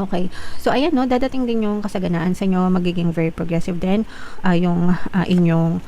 Okay. So, ayan, no, dadating din yung kasaganaan sa inyo, magiging very progressive din yung inyong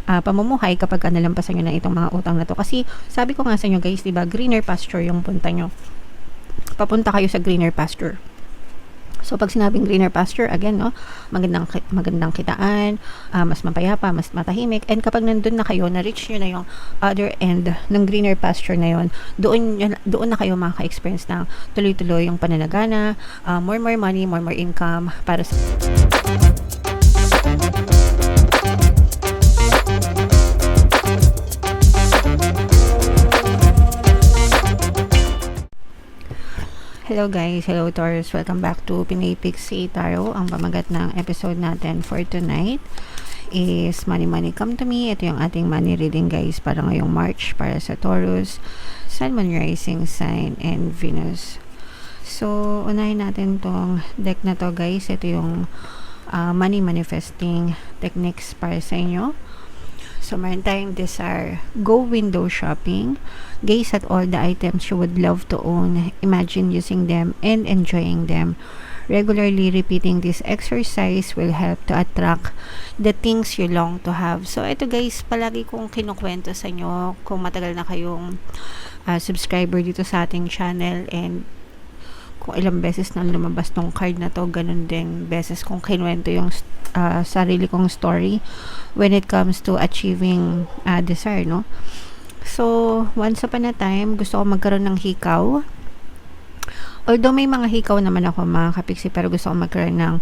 pamumuhay kapag nalampasan nyo na itong mga utang na to. Kasi, sabi ko nga sa inyo guys, diba, greener pasture yung punta nyo. Papunta kayo sa greener pasture. So, pag sinabing greener pasture, again, no, magandang kitaan, mas mapayapa, mas matahimik, and kapag nandun na kayo, na-reach nyo na yung other end ng greener pasture na yon, doon na kayo makaka-experience ng tuloy-tuloy yung pananagana, more money, more income, para sa Hello guys, hello Taurus, welcome back to Pinay Pixie Tarot. Ang pamagat ng episode natin for tonight is Money Come to Me. Ito yung ating money reading guys para ngayong March para sa Taurus, Sun, Moon, Rising Sign, and Venus. So, unahin natin tong deck na to guys. Ito yung money manifesting techniques para sa inyo. So, meron tayong desire. Go window shopping. Gaze at all the items you would love to own. Imagine using them and enjoying them. Regularly repeating this exercise will help to attract the things you long to have. So, ito guys, palagi kong kinukwento sa inyo kung matagal na kayong subscriber dito sa ating channel, and kung ilang beses na lumabas tong card na to, ganun din beses kung kinuwento yung sarili kong story when it comes to achieving desire, no? So, once upon a time, gusto ko magkaroon ng hikaw. Although may mga hikaw naman ako mga kapiksi, pero gusto ko magkaroon ng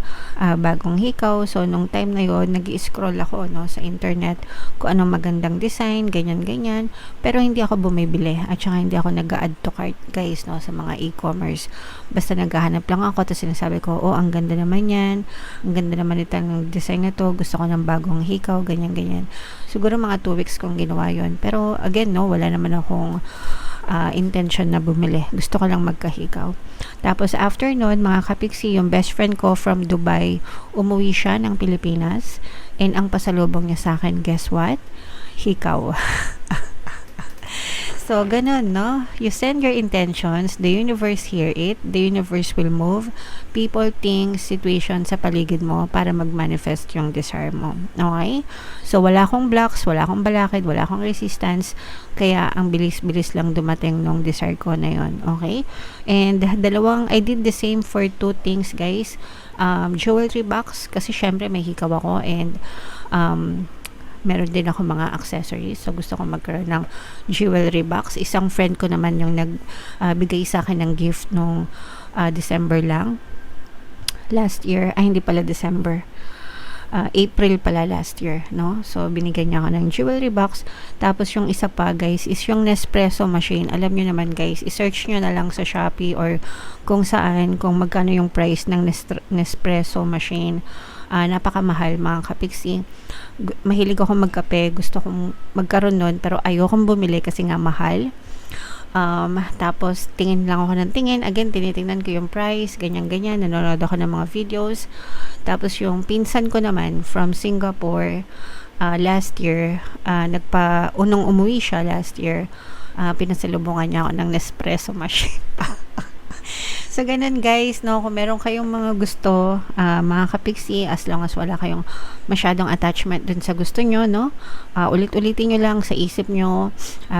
bagong hikaw. So, nung time na yon, nag-i-scroll ako, no, sa internet kung anong magandang design, ganyan. Pero hindi ako bumibili at saka hindi ako nag-add to cart guys, no, sa mga e-commerce. Basta naghahanap lang ako, tapos sinasabi ko, oh, ang ganda naman yan, ang ganda naman itong design na to, gusto ko ng bagong hikaw, ganyan. Siguro mga 2 weeks kong ginawa yon. Pero again, no, wala naman akong intention na bumili. Gusto ko lang magkahikaw. Tapos after nun, mga kapiksi, yung best friend ko from Dubai, umuwi siya ng Pilipinas, and ang pasalubong niya sa akin, guess what? Hikaw. So, ganun, no? You send your intentions, the universe hear it, the universe will move people, things, situations sa paligid mo para mag-manifest yung desire mo. Okay? So, wala akong blocks, wala akong balakid, wala akong resistance, kaya ang bilis-bilis lang dumating nung desire ko na yon. Okay? And I did the same for 2 things, guys. Jewelry box, kasi syempre may hikaw ako, and meron din ako mga accessories. So, gusto ko magkaroon ng jewelry box. Isang friend ko naman yung nagbigay sa akin ng gift nung December lang. Last year. Hindi pala December. April pala last year, no? So, binigyan niya ako ng jewelry box. Tapos, yung isa pa, guys, is yung Nespresso machine. Alam nyo naman, guys, isearch nyo na lang sa Shopee or kung saan, kung magkano yung price ng Nespresso machine. Napakamahal, mga kapiksi. Mahilig ako magkape, gusto kong magkaroon nun, pero ayokong bumili kasi nga mahal. Tapos tingin lang ako ng tingin, again tinitingnan ko yung price, ganyan, nanonood ako ng mga videos. Tapos yung pinsan ko naman from Singapore, last year, unong umuwi siya last year, pinasalubungan niya ako ng Nespresso machine. So, ganun guys, no, kung meron kayong mga gusto, mga kapiksi, as long as wala kayong masyadong attachment dun sa gusto nyo, no, ulit-ulitin nyo lang sa isip nyo,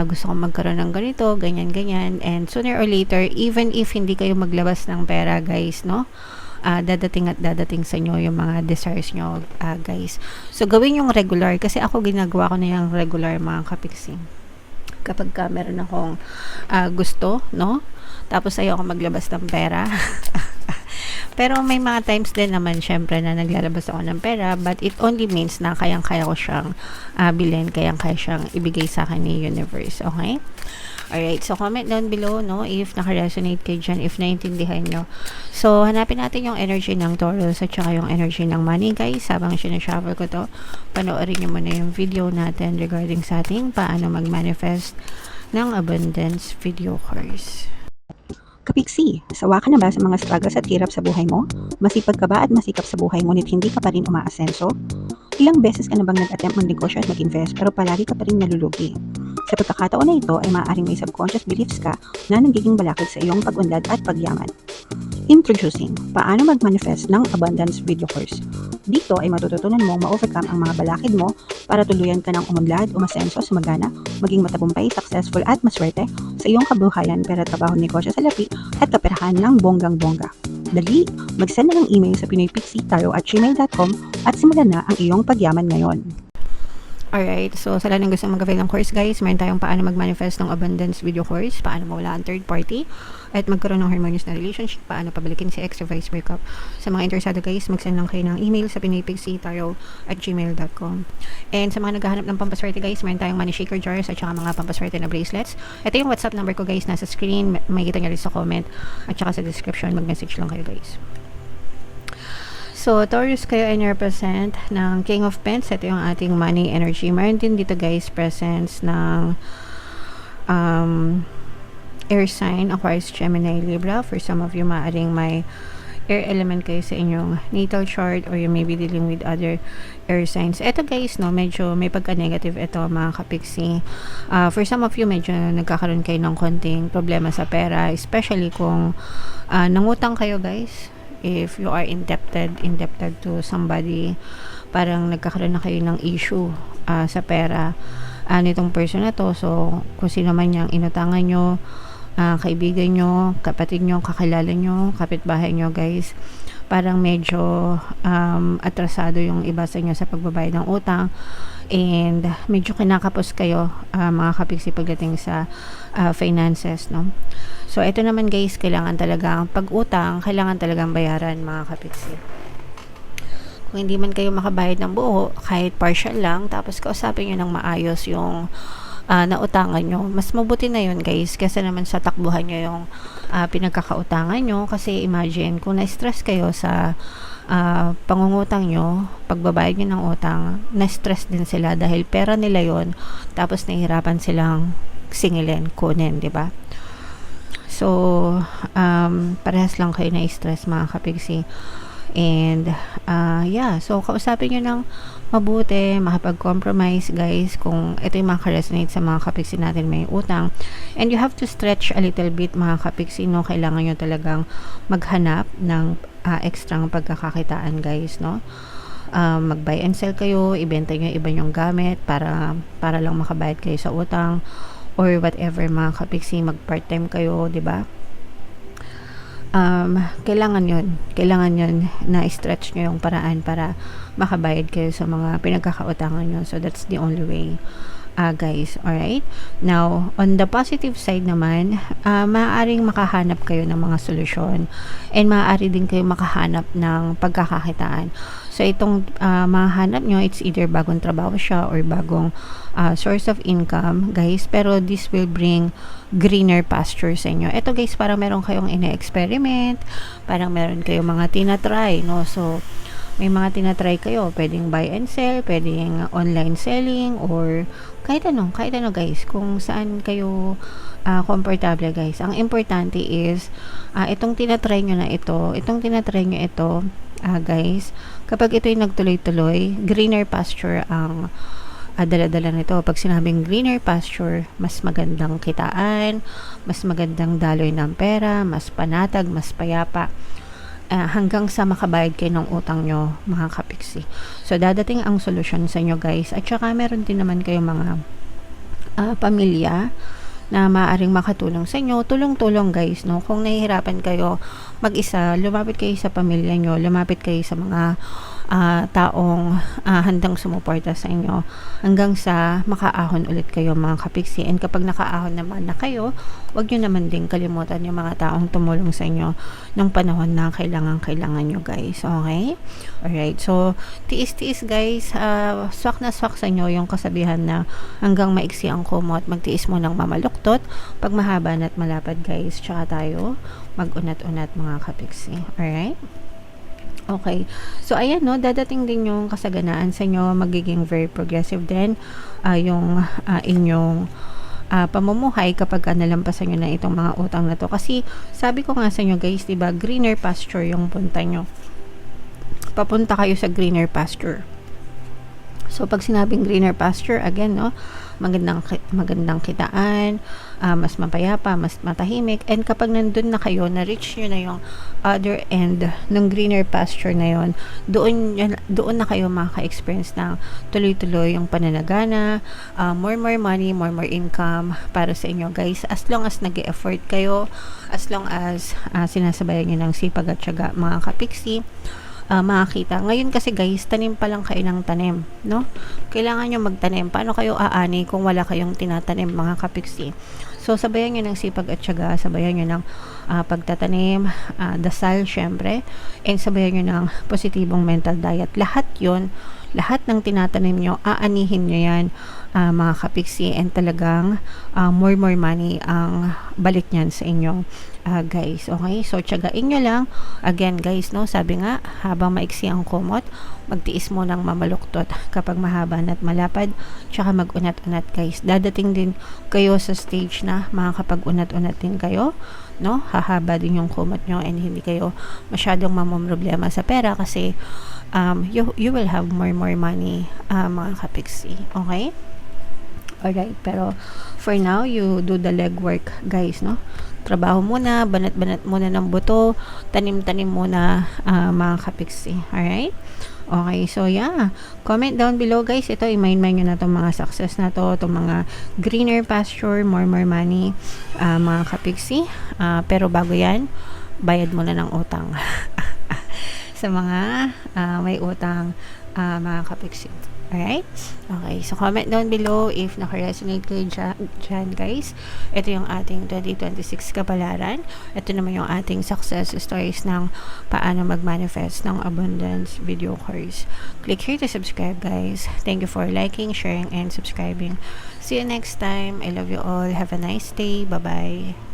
gusto kong magkaroon ng ganito, ganyan, and sooner or later, even if hindi kayo maglabas ng pera, guys, no, dadating sa inyo yung mga desires nyo, guys. So, gawin yung regular, kasi ako ginagawa ko na yung regular, mga kapiksi. Kapag meron akong gusto, no, tapos ayoko maglabas ng pera. Pero may mga times din naman syempre na naglalabas ako ng pera, but it only means na kayang-kaya ko siyang bilhin, kayang-kaya siyang ibigay sa akin ni universe. Okay? Alright, so comment down below, no, if naka-resonate kayo dyan, if naintindihan nyo. So, hanapin natin yung energy ng Taurus at saka yung energy ng money, guys. Habang sinashuffle ko to, panoorin nyo muna yung video natin regarding sa ating paano mag-manifest ng abundance video course. Kapiksi, sawa ka na ba sa mga struggles at hirap sa buhay mo? Masipag ka ba at masikap sa buhay ngunit hindi ka pa rin umaasenso? Ilang beses ka na bang nag-attempt magnegosyo at mag-invest pero palagi ka pa rin nalulugi? Sa pagkakataon na ito ay maaaring may subconscious beliefs ka na nagiging balakid sa iyong pag-unlad at pagyaman. Introducing, paano mag-manifest ng abundance video course. Dito ay matututunan mong ma-overcome ang mga balakid mo para tuluyan ka ng umunlad, umasenso, sumagana, maging matagumpay, successful at maswerte sa iyong kabuhayan, pera, trabaho, negosyo, salapi at kaperahan ng bonggang-bongga. Dali, mag-send na ng email sa pinoypixie@gmail.com at simulan na ang iyong pagyaman ngayon. Alright, so sa lahat ng gusto mag-avail ng course guys, meron tayong paano mag-manifest ng abundance video course, paano mawala ang third party, at magkaroon ng harmonious na relationship, paano pabalikin si ex or vice breakup. Sa mga interesado guys, mag-send lang kayo ng email sa pinoypixie@gmail.com. And sa mga naghahanap ng pampaswerte guys, meron tayong money shaker jars at saka mga pampaswerte na bracelets. Ito yung WhatsApp number ko guys, nasa screen, makikita nyo rin sa comment at saka sa description, mag-message lang kayo guys. So, Taurus kayo ay represent ng King of Pentacles. Ito yung ating money energy. Meron din dito guys, presence ng air sign, Aquarius, Gemini, Libra. For some of you, maaaring may air element kayo sa inyong natal chart or you may be dealing with other air signs. Ito guys, no, medyo may pagka-negative ito mga kapiksi. For some of you, medyo nagkakaroon kayo ng konting problema sa pera, especially kung nangutang kayo guys. If you are indebted to somebody, parang nagkakaroon na kayo ng issue sa pera nitong person na to. So, kung sino man yung inutangan nyo, kaibigan nyo, kapatid nyo, kakilala nyo, kapitbahay nyo guys, parang medyo atrasado yung iba sa inyo sa pagbabayad ng utang and medyo kinakapos kayo mga kapiksi pagdating sa finances, no? So, ito naman guys, kailangan talaga pag-utang, kailangan talagang bayaran mga kapiksi. Kung hindi man kayo makabayad ng buo, kahit partial lang, tapos kausapin nyo ng maayos yung nautangan nyo, mas mabuti na yun guys, kasi naman sa takbuhan nyo yung pinagkakautangan nyo. Kasi imagine, kung na-stress kayo sa pangungutang nyo, pagbabayad nyo ng utang, na-stress din sila dahil pera nila yon, tapos nahihirapan silang singilin, kunin, di ba? So, parehas lang kayo na-stress mga kapiksi. And, yeah, so kausapin nyo ng mabuti, makapag-compromise guys, kung ito yung makaresonate sa mga kapiksi natin may utang. And you have to stretch a little bit mga kapiksi, no? Kailangan nyo talagang maghanap ng extrang pagkakakitaan guys, no? Mag-buy and sell kayo, ibenta nyo iba yung gamit para lang makabayad kayo sa utang or whatever mga kapiksi, mag-part-time kayo, di ba? Kailangan yun na stretch nyo yung paraan para makabayad kayo sa mga pinagkakautangan nyo. So that's the only way guys, alright? Now, on the positive side naman, maaaring makahanap kayo ng mga solusyon and maaari din kayo makahanap ng pagkakakitaan. So, itong mahanap nyo, it's either bagong trabaho siya or bagong source of income, guys. Pero this will bring greener pasture sa inyo. Ito, guys, parang meron kayong ina-experiment, parang meron kayong mga tinatry, no? So, may mga tinatry kayo. Pwedeng buy and sell, pwedeng online selling, or kahit ano guys. Kung saan kayo komportable guys. Ang importante is, itong tinatry nyo guys, kapag ito'y nagtuloy-tuloy, greener pasture ang dala-dala nito. Pag sinabing greener pasture, mas magandang kitaan, mas magandang daloy ng pera, mas panatag, mas payapa, hanggang sa makabayad kayo ng utang nyo mga kapiksi. So, dadating ang solusyon sa inyo guys. At saka meron din naman kayong mga pamilya na maaaring makatulong sa inyo. Tulong-tulong guys, no? Kung nahihirapan kayo mag-isa, lumapit kayo sa pamilya nyo, lumapit kayo sa mga taong handang sumuporta sa inyo hanggang sa makaahon ulit kayo mga kapiksi. And kapag nakaahon naman na kayo, wag nyo naman din kalimutan yung mga taong tumulong sa inyo ng panahon na kailangan nyo guys. Okay? Alright. So, tiis-tiis guys, swak na swak sa inyo yung kasabihan na hanggang maiksi ang kumot, magtiis mo ng mamaluktot. Pag mahaba na't malapad guys, tsaka tayo mag-unat-unat mga kapiksi. Alright? Okay. So, ayan, no, dadating din yung kasaganaan sa inyo, magiging very progressive din yung inyong pamumuhay kapag nalampasan nyo na itong mga utang na to. Kasi, sabi ko nga sa inyo guys, diba, greener pasture yung punta nyo. Papunta kayo sa greener pasture. So, pag sinabing greener pasture, again, no, magandang kitaan, mas mapayapa, mas matahimik, and kapag nandun na kayo, na-reach nyo na yung other end ng greener pasture na yon, doon na kayo makaka-experience ng tuloy-tuloy yung pananagana, more money, more income para sa inyo, guys, as long as nag-e-effort kayo, as long as sinasabayan nyo ng sipag at syaga, mga kapiksi, makakita. Ngayon kasi guys, tanim pa lang kayo ng tanim, no? Kailangan nyo magtanim. Paano kayo aani kung wala kayong tinatanim, mga kapiksi? So, sabayan nyo ng sipag at syaga, sabayan nyo ng pagtatanim, dasal, syempre, and sabayan nyo ng positibong mental diet. Lahat yon, lahat ng tinatanim nyo, aanihin nyo yan, mga kapiksi, and talagang more money ang balik nyan sa inyo, guys. Okay, so tiyagain nyo lang. Again, guys, no, sabi nga, habang maiksi ang kumot, magtiis mo ng mamaluktot. Kapag mahaba at malapad, tsaka mag-unat-unat, guys. Dadating din kayo sa stage na makakapag-unat-unat din kayo, no? Hahaba din yung kumot nyo, and hindi kayo masyadong mamomroblema sa pera kasi you will have more money, mga kapiksi. Okay? Alright, pero for now, you do the legwork, guys, no? Trabaho muna, banat-banat muna ng buto, tanim-tanim muna, mga kapiksi. Alright? Okay, so yeah. Comment down below, guys. Ito, i-mind nyo na itong mga success na to, itong mga greener pasture, more money, mga kapiksi. Pero bago yan, bayad muna ng utang. Sa mga may utang, mga kapiksi. Alright? Okay, so comment down below if naka-resonate kayo dyan, guys. Ito yung ating 2026 kapalaran. Ito naman yung ating success stories ng paano mag-manifest ng abundance video course. Click here to subscribe, guys. Thank you for liking, sharing, and subscribing. See you next time. I love you all. Have a nice day. Bye-bye.